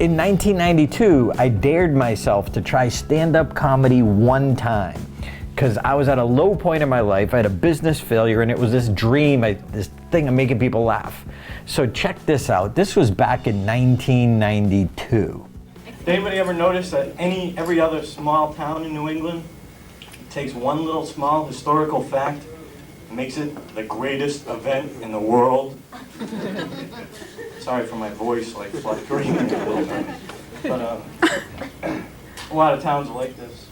In 1992, I dared myself to try stand-up comedy one time because I was at a low point in my life. I had a business failure and it was this dream, this thing of making people laugh. So check this out. This was back in 1992. Did anybody ever notice that every other small town in New England takes one little small historical fact and makes it the greatest event in the world? Sorry for my voice, like fluctuating a little bit. But a lot of towns are like this.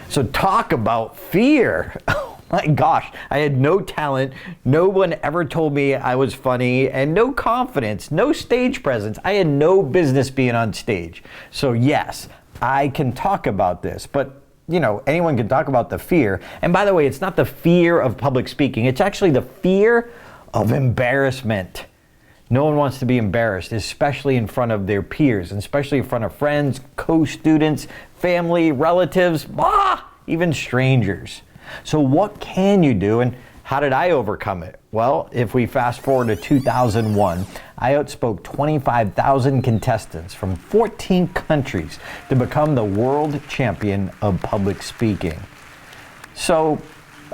So talk about fear. Oh my gosh, I had no talent. No one ever told me I was funny, and no confidence, no stage presence. I had no business being on stage. So yes, I can talk about this, but you know, anyone can talk about the fear. And by the way, it's not the fear of public speaking. It's actually the fear of embarrassment. No one wants to be embarrassed, especially in front of their peers, and especially in front of friends, co-students, family, relatives, even strangers. So what can you do, and how did I overcome it? Well, if we fast forward to 2001, I outspoke 25,000 contestants from 14 countries to become the world champion of public speaking. So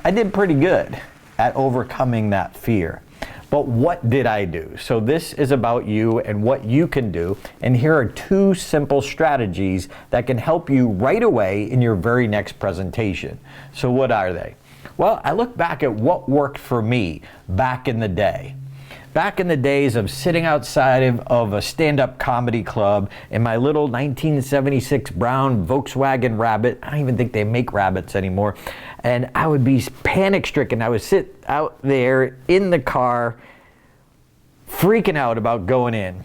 I did pretty good at overcoming that fear. But what did I do? So this is about you and what you can do. And here are 2 simple strategies that can help you right away in your very next presentation. So what are they? Well, I look back at what worked for me back in the day. Back in the days of sitting outside of a stand-up comedy club in my little 1976 brown Volkswagen Rabbit. I don't even think they make Rabbits anymore. And I would be panic-stricken. I would sit out there in the car, freaking out about going in.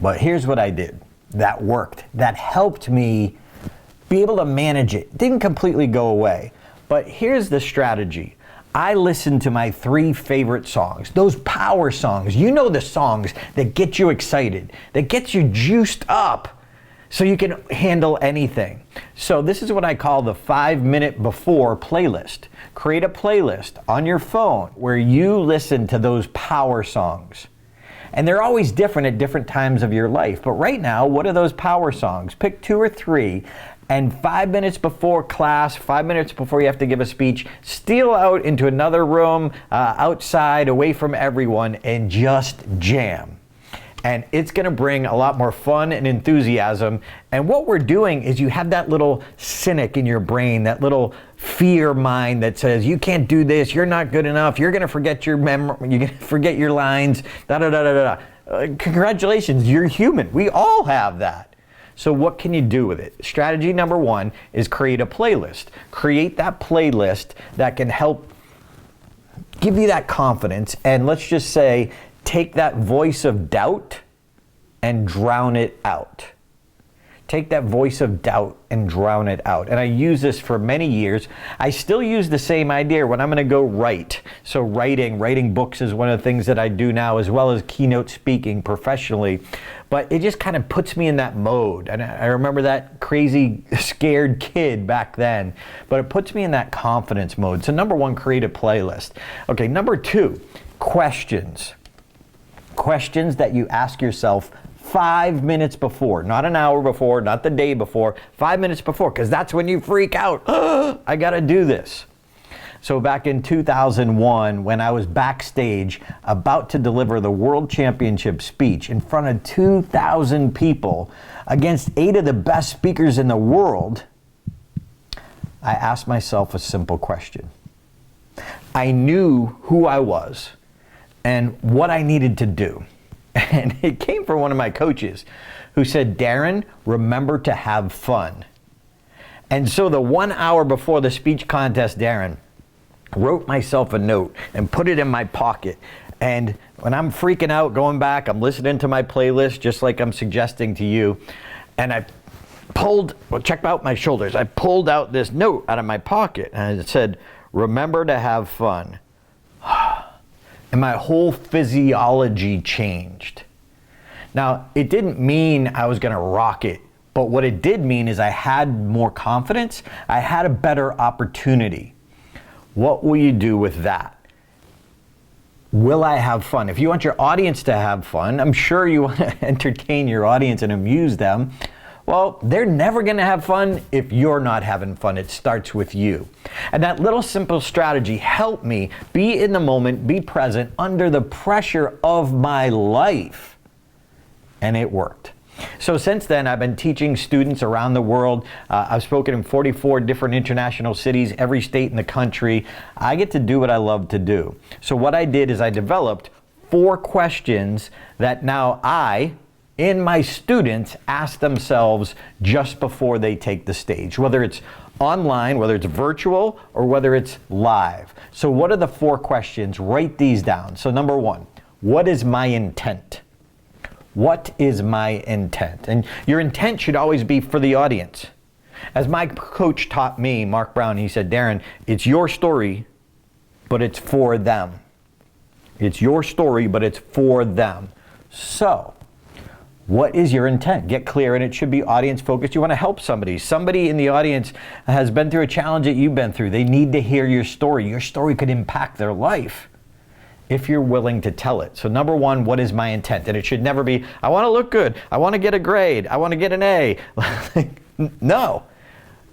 But here's what I did that worked. That helped me be able to manage it. It didn't completely go away. But here's the strategy. I listened to my 3 favorite songs, those power songs. You know, the songs that get you excited, that gets you juiced up so you can handle anything. So this is what I call the 5-minute before playlist. Create a playlist on your phone where you listen to those power songs. And they're always different at different times of your life. But right now, what are those power songs? Pick 2 or 3. And 5 minutes before class, 5 minutes before you have to give a speech, steal out into another room, outside, away from everyone, and just jam. And it's gonna bring a lot more fun and enthusiasm. And what we're doing is you have that little cynic in your brain, that little fear mind that says, you can't do this, you're not good enough, you're gonna forget your you're gonna forget your lines, congratulations, you're human. We all have that. So what can you do with it? Strategy number 1 is create a playlist. Create that playlist that can help give you that confidence. And let's just say, take that voice of doubt and drown it out. Take that voice of doubt and drown it out. And I use this for many years. I still use the same idea when I'm going to go write. So writing books is one of the things that I do now, as well as keynote speaking professionally. But it just kind of puts me in that mode. And I remember that crazy, scared kid back then. But it puts me in that confidence mode. So number 1, create a playlist. Okay, number 2, questions. Questions that you ask yourself 5 minutes before, not an hour before, not the day before, 5 minutes before, because that's when you freak out. I got to do this. So back in 2001, when I was backstage about to deliver the World Championship speech in front of 2,000 people against 8 of the best speakers in the world, I asked myself a simple question. I knew who I was and what I needed to do. And it came from one of my coaches who said, Darren, remember to have fun. And so the 1 hour before the speech contest, Darren, wrote myself a note and put it in my pocket. And when I'm freaking out, going back, I'm listening to my playlist, just like I'm suggesting to you. And I checked out my shoulders. I pulled out this note out of my pocket and it said, remember to have fun. And my whole physiology changed. Now, it didn't mean I was gonna rock it, but what it did mean is I had more confidence, I had a better opportunity. What will you do with that? will I have fun? If you want your audience to have fun, I'm sure you want to entertain your audience and amuse them. Well, they're never going to have fun if you're not having fun. It starts with you. And that little simple strategy helped me be in the moment, be present under the pressure of my life. And it worked. So since then, I've been teaching students around the world. I've spoken in 44 different international cities, every state in the country. I get to do what I love to do. So what I did is I developed 4 questions that now and my students ask themselves just before they take the stage, whether it's online, whether it's virtual, or whether it's live. So what are the 4 questions? Write these down. So number 1, what is my intent? What is my intent? And your intent should always be for the audience. As my coach taught me, Mark Brown, he said, Darren, it's your story, but it's for them. It's your story, but it's for them. So, what is your intent? Get clear, and it should be audience focused. You want to help somebody. Somebody in the audience has been through a challenge that you've been through. They need to hear your story. Your story could impact their life if you're willing to tell it. So number 1, what is my intent? And it should never be, I want to look good. I want to get a grade. I want to get an A. No.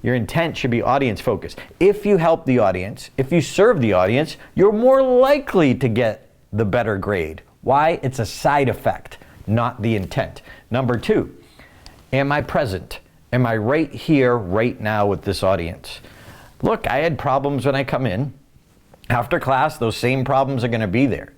Your intent should be audience focused. If you help the audience, if you serve the audience, you're more likely to get the better grade. Why? It's a side effect, not the intent. Number 2, am I present? Am I right here, right now with this audience? Look, I had problems when I come in. After class, those same problems are going to be there.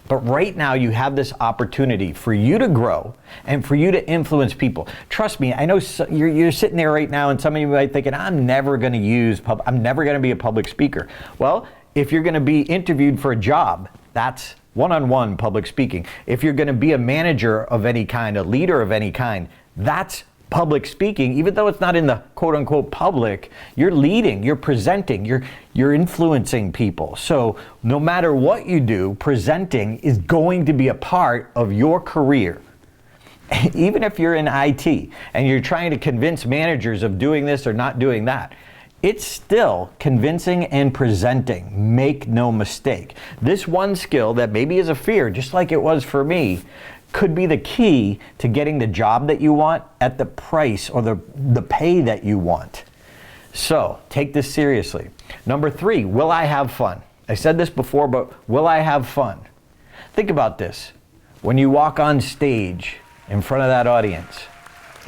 But right now, you have this opportunity for you to grow and for you to influence people. Trust me, I know you're sitting there right now, and some of you might be thinking, I'm never going to be a public speaker. Well, if you're going to be interviewed for a job, that's one-on-one public speaking. If you're going to be a manager of any kind, a leader of any kind, that's public speaking. Even though it's not in the quote-unquote public, you're leading, you're presenting, you're influencing people. So no matter what you do, presenting is going to be a part of your career. Even if you're in IT and you're trying to convince managers of doing this or not doing that, it's still convincing and presenting. Make no mistake. This one skill that maybe is a fear, just like it was for me, could be the key to getting the job that you want at the price or the pay that you want. So take this seriously. Number 3, will I have fun? I said this before, but will I have fun? Think about this. When you walk on stage in front of that audience,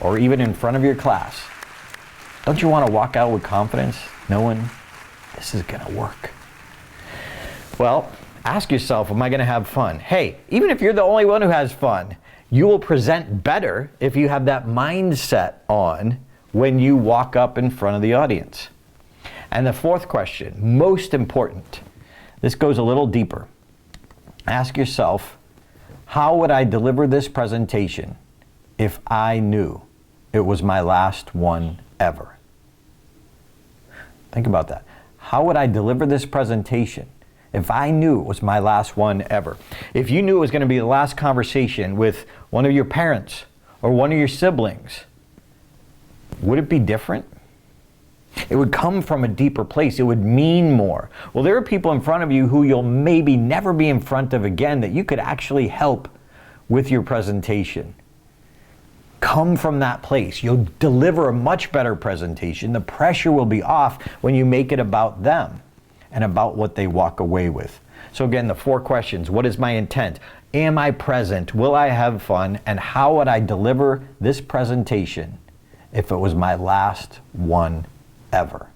or even in front of your class, don't you want to walk out with confidence, knowing this is going to work? Well, ask yourself, am I going to have fun? Hey, even if you're the only one who has fun, you will present better if you have that mindset on when you walk up in front of the audience. And the 4th question, most important, this goes a little deeper. Ask yourself, how would I deliver this presentation if I knew it was my last one ever? Think about that. How would I deliver this presentation if I knew it was my last one ever? If you knew it was going to be the last conversation with one of your parents or one of your siblings, would it be different? It would come from a deeper place. It would mean more. Well, there are people in front of you who you'll maybe never be in front of again that you could actually help with your presentation. Come from that place. You'll deliver a much better presentation. The pressure will be off when you make it about them and about what they walk away with. So again, the 4 questions. What is my intent? Am I present? Will I have fun? And how would I deliver this presentation if it was my last one ever?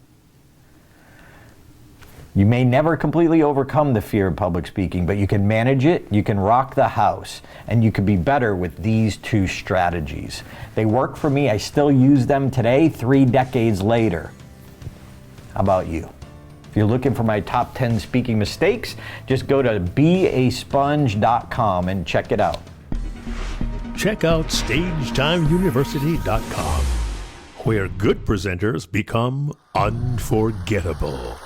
You may never completely overcome the fear of public speaking, but you can manage it, you can rock the house, and you can be better with these 2 strategies. They work for me. I still use them today, 3 decades later. How about you? If you're looking for my top 10 speaking mistakes, just go to beasponge.com and check it out. Check out StagetimeUniversity.com, where good presenters become unforgettable.